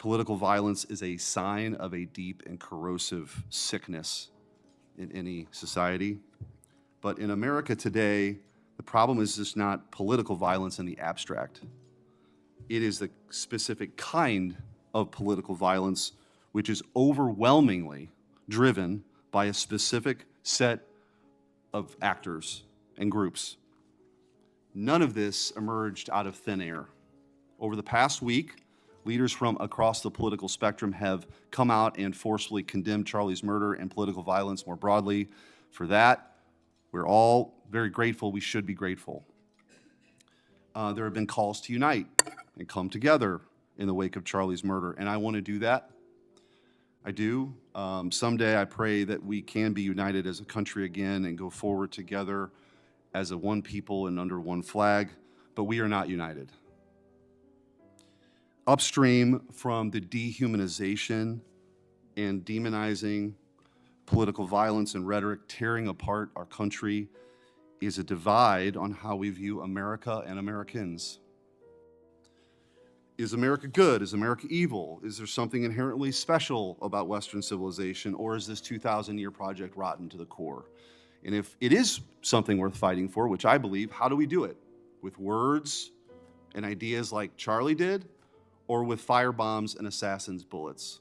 Political violence is a sign of a deep and corrosive sickness in any society. But in America today, the problem is just not political violence in the abstract. It is the specific kind of political violence which is overwhelmingly driven by a specific set of actors and groups. None of this emerged out of thin air. Over the past week, leaders from across the political spectrum have come out and forcefully condemned Charlie's murder and political violence more broadly. For that, we're all very grateful. We should be grateful. There have been calls to unite and come together in the wake of Charlie's murder, and I want to do that. I do. Someday I pray that we can be united as a country again and go forward together as a one people and under one flag, but we are not united. Upstream from the dehumanization and demonizing political violence and rhetoric tearing apart our country is a divide on how we view America and Americans. Is America good? Is America evil? Is there something inherently special about Western civilization, or is this 2,000-year project rotten to the core? And if it is something worth fighting for, which I believe, how do we do it? With words and ideas like Charlie did, or with firebombs and assassins' bullets?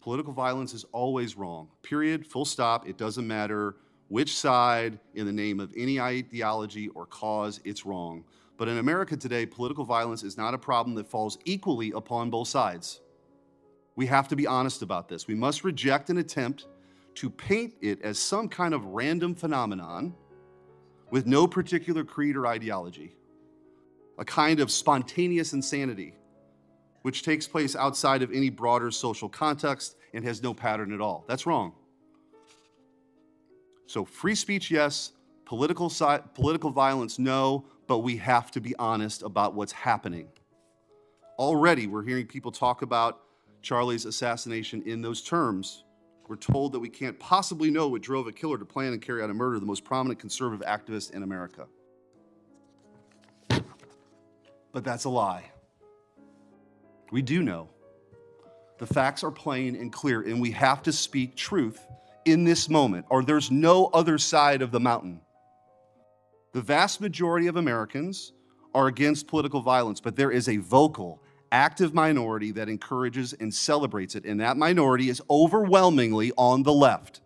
Political violence is always wrong. Period, full stop. It doesn't matter which side, in the name of any ideology or cause, it's wrong. But in America today, political violence is not a problem that falls equally upon both sides. We have to be honest about this. We must reject an attempt to paint it as some kind of random phenomenon with no particular creed or ideology, a kind of spontaneous insanity, which takes place outside of any broader social context and has no pattern at all. That's wrong. So free speech, yes. Political violence, no. But we have to be honest about what's happening. Already, we're hearing people talk about Charlie's assassination in those terms. We're told that we can't possibly know what drove a killer to plan and carry out a murder of the most prominent conservative activist in America. But that's a lie. We do know. The facts are plain and clear, and we have to speak truth in this moment, or there's no other side of the mountain. The vast majority of Americans are against political violence, but there is a vocal, active minority that encourages and celebrates it, and that minority is overwhelmingly on the left.